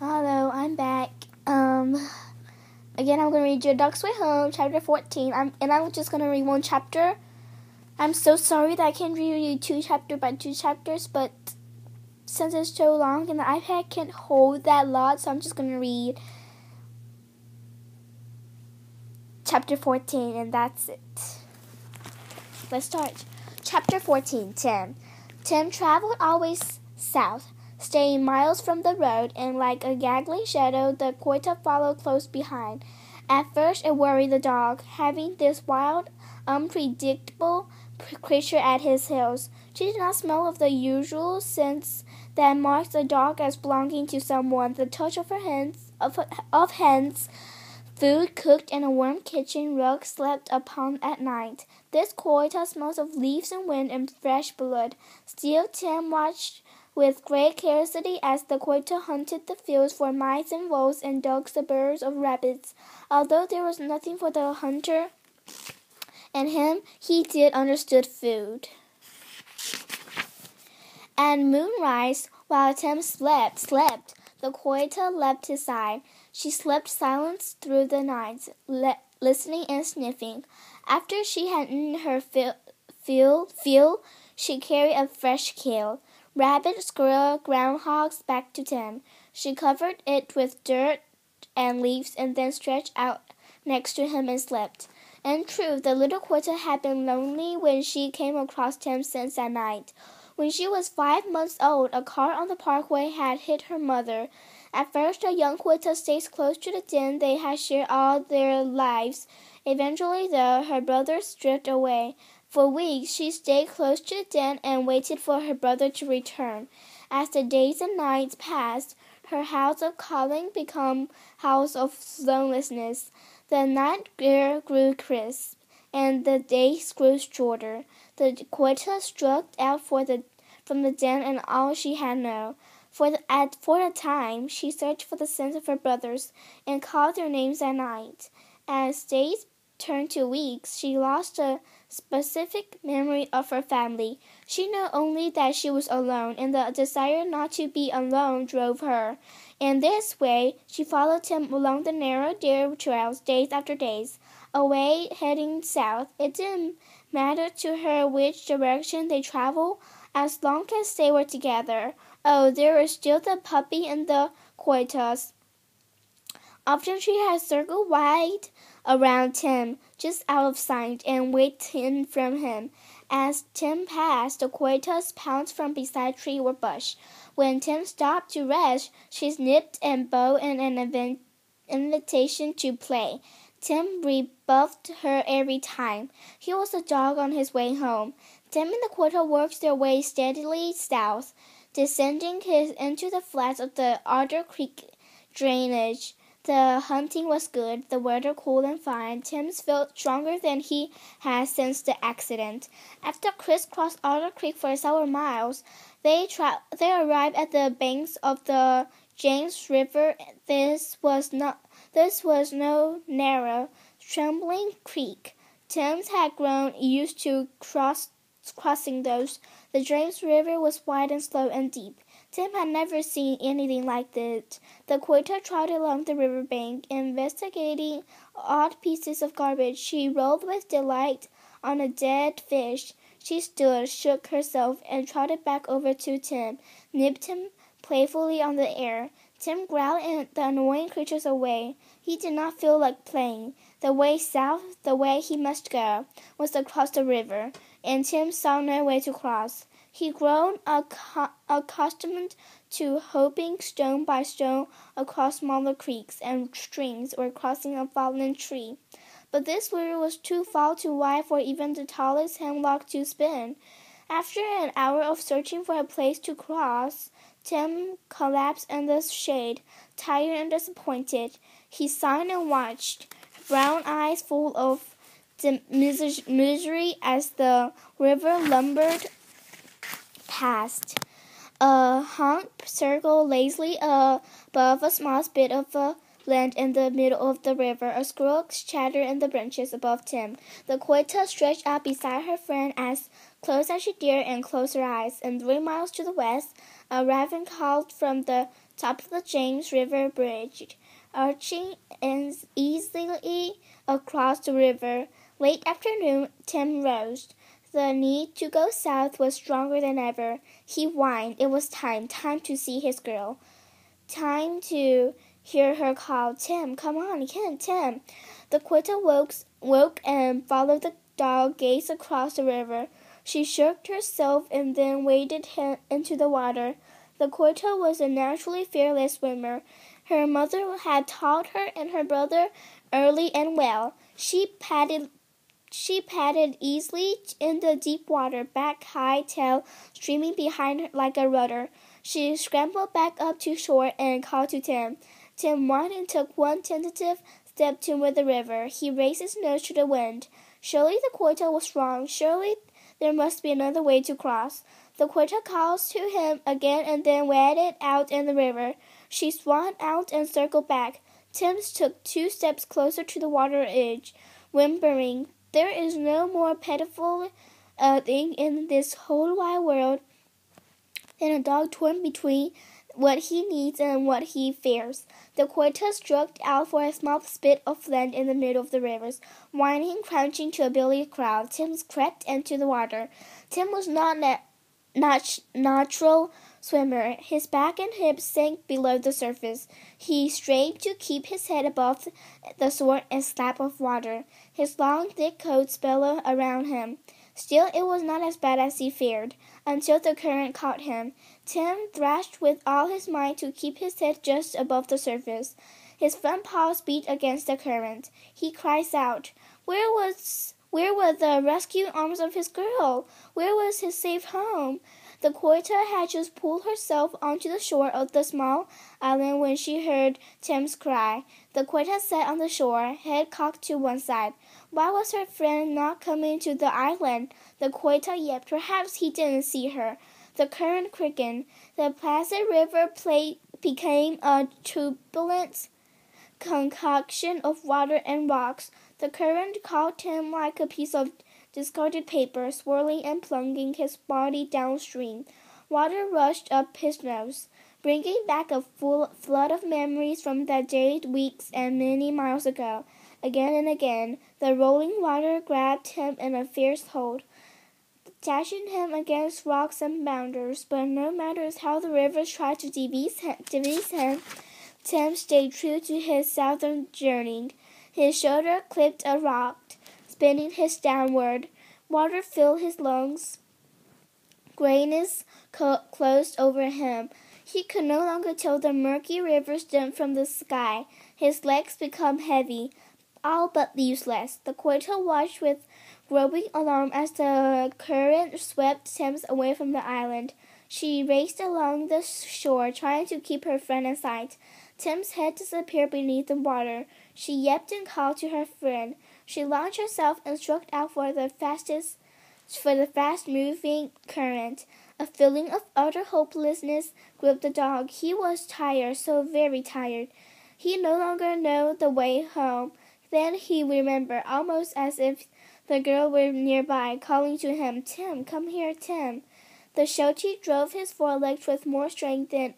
Hello, I'm back. Again, I'm going to read Your Dog's Way Home, chapter 14. I'm just going to read one chapter. I'm so sorry that I can't read you two chapter by two chapters, but since it's so long and the iPad can't hold that lot, so I'm just going to read chapter 14, and that's it. Let's start. Chapter 14, Tim. Tim traveled always south, staying miles from the road, and like a gaggling shadow, the quota followed close behind. At first it worried the dog, having this wild, unpredictable creature at his heels. She did not smell of the usual scents that marks a dog as belonging to someone. The touch of hens, food cooked in a warm kitchen rug slept upon at night. This quota smells of leaves and wind and fresh blood. Still, Tim watched with great curiosity as the quota hunted the fields for mice and voles and dug the burrows of rabbits. Although there was nothing for the hunter and him, he did understood food. At moonrise, while Tim slept, the quota left his side. She slept silent through the night, listening and sniffing. After she had eaten her fill, she carried a fresh kill. Rabbit, squirrel, groundhogs back to Tim. She covered it with dirt and leaves and then stretched out next to him and slept. In truth, the little quota had been lonely when she came across Tim since that night. When she was 5 months old, a car on the parkway had hit her mother. At first, the young quota stayed close to the den they had shared all their lives. Eventually, though, her brothers drifted away. For weeks, she stayed close to the den and waited for her brother to return. As the days and nights passed, her house of calling became house of lonelessness. The night air grew crisp, and the days grew shorter. The quota struck out from the den and all she had known. For a time, she searched for the scent of her brothers and called their names at night. As days turned to weeks, she lost a specific memory of her family. She knew only that she was alone, and the desire not to be alone drove her. In this way, she followed him along the narrow deer trails days after days, away heading south. It didn't matter to her which direction they traveled, as long as they were together. Oh, there was still the puppy and the quotas. Often she had circled wide around Tim, just out of sight, and waited from him. As Tim passed, the quotas pounced from beside tree or bush. When Tim stopped to rest, she snipped and bowed in an invitation to play. Tim rebuffed her every time. He was a dog on his way home. Tim and the quota worked their way steadily south, descending into the flats of the Alder Creek drainage. The hunting was good, the weather cool and fine. Tim felt stronger than he had since the accident. After crisscrossed Alder Creek for several miles, they arrived at the banks of the James River. This was no narrow, trembling creek. Tim had grown used to crossing those. The James River was wide and slow and deep. Tim had never seen anything like it. The quota trotted along the riverbank, investigating odd pieces of garbage. She rolled with delight on a dead fish. She stood, shook herself, and trotted back over to Tim, nipped him playfully on the ear. Tim growled the annoying creatures away. He did not feel like playing. The way south, the way he must go, was across the river, and Tim saw no way to cross. He grown accustomed to hopping stone by stone across smaller creeks and streams or crossing a fallen tree. But this river was too far too wide for even the tallest hemlock to span. After an hour of searching for a place to cross, Tim collapsed in the shade, tired and disappointed. He sighed and watched, brown eyes full of misery as the river lumbered past. A hawk circled lazily above a small spit of land in the middle of the river. A squirrel chattered in the branches above Tim. The quota stretched out beside her friend as close as she dared and closed her eyes. And 3 miles to the west, a raven called from the top of the James River Bridge, arching easily across the river. Late afternoon, Tim rose. The need to go south was stronger than ever. He whined. It was time to see his girl. Time to hear her call, "Tim, come on, Tim." The Quetta woke and followed the dog gaze across the river. She shook herself and then waded into the water. The Quetta was a naturally fearless swimmer. Her mother had taught her and her brother early and well. She paddled easily in the deep water, back high, tail streaming behind her like a rudder. She scrambled back up to shore and called to Tim. Tim whined and took one tentative step toward the river. He raised his nose to the wind. Surely the Quetta was wrong. Surely there must be another way to cross. The Quetta called to him again and then waded out in the river. She swam out and circled back. Tim took 2 steps closer to the water edge, whimpering. There is no more pitiful thing in this whole wide world than a dog torn between what he needs and what he fears. The Quetta struck out for a small spit of land in the middle of the rivers, whining, crouching to a billiard crowd. Tim crept into the water. Tim was not natural swimmer. His back and hips sank below the surface. He strained to keep his head above the sword and slap of water. His long, thick coat billowed around him. Still, it was not as bad as he feared, until the current caught him. Tim thrashed with all his might to keep his head just above the surface. His front paws beat against the current. He cries out. Where were the rescue arms of his girl? Where was his safe home? The Quetta had just pulled herself onto the shore of the small island when she heard Tim's cry. The Quetta sat on the shore, head cocked to one side. Why was her friend not coming to the island? The Quetta yet perhaps he didn't see her. The current quickened. The placid river became a turbulent concoction of water and rocks. The current caught him like a piece of discarded paper, swirling and plunging his body downstream. Water rushed up his nose, bringing back a full flood of memories from that day, weeks, and many miles ago. Again and again, the rolling water grabbed him in a fierce hold, dashing him against rocks and boulders. But no matter how the rivers tried to device him, Tim stayed true to his southern journey. His shoulder clipped a rock, spinning his downward. Water filled his lungs. Grayness closed over him. He could no longer tell the murky river's dip from the sky. His legs became heavy, all but useless. The Quetta watched with growing alarm as the current swept Tim away from the island. She raced along the shore, trying to keep her friend in sight. Tim's head disappeared beneath the water. She yelped and called to her friend. She launched herself and struck out for the fast-moving current. A feeling of utter hopelessness gripped the dog. He was tired, so very tired. He no longer knew the way home. Then he remembered, almost as if the girl were nearby, calling to him, "Tim, come here, Tim." The Shochi drove his forelegs with more strength than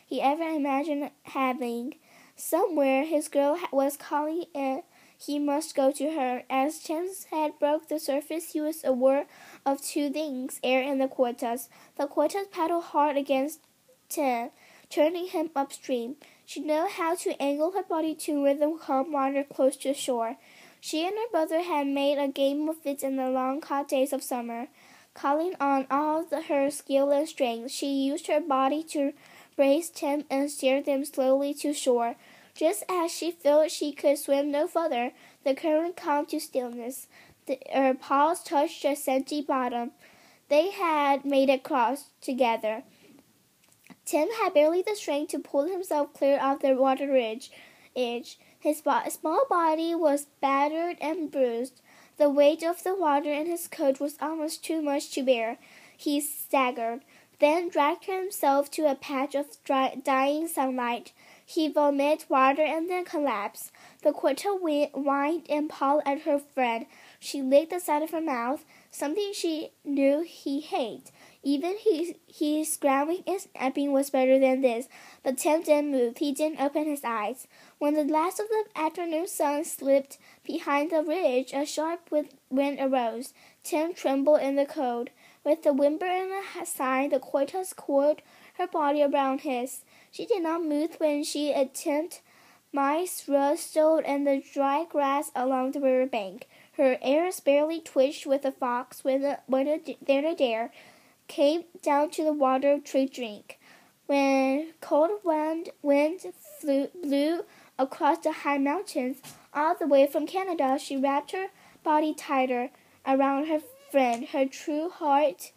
he ever imagined having. Somewhere his girl was calling, and he must go to her. As Tim's head broke the surface, he was aware of 2 things, air and the Quettas. The Quettas paddled hard against Tim, turning him upstream. She knew how to angle her body toward the calm water close to shore. She and her brother had made a game of it in the long, hot days of summer. Calling on all her skill and strength, she used her body to raise Tim and steer them slowly to shore. Just as she felt she could swim no further, the current calmed to stillness. Her paws touched a sandy bottom. They had made a cross together. Tim had barely the strength to pull himself clear of the water edge. His small body was battered and bruised. The weight of the water in his coat was almost too much to bear. He staggered, then dragged himself to a patch of dying sunlight. He vomited water and then collapsed. The Quetta whined and pawed at her friend. She licked the side of her mouth, something she knew he hated. Even his scrambling and snapping was better than this, but Tim didn't move. He didn't open his eyes. When the last of the afternoon sun slipped behind the ridge, a sharp wind arose. Tim trembled in the cold. With a whimper and a sigh, the tortoise coiled her body around his. She did not move when she attempted. Mice rustled in the dry grass along the river bank. Her ears barely twitched with a fox when a dare came down to the water to drink. When cold wind blew across the high mountains, all the way from Canada, she wrapped her body tighter around her friend, her true heart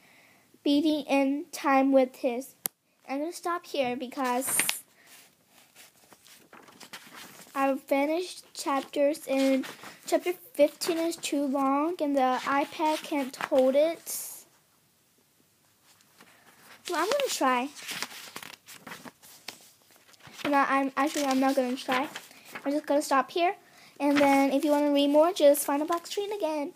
beating in time with his. I'm going to stop here because I've finished chapters, and chapter 15 is too long and the iPad can't hold it. Well, I'm going to try. I'm not going to try. I'm just going to stop here. And then if you want to read more, just find a black screen again.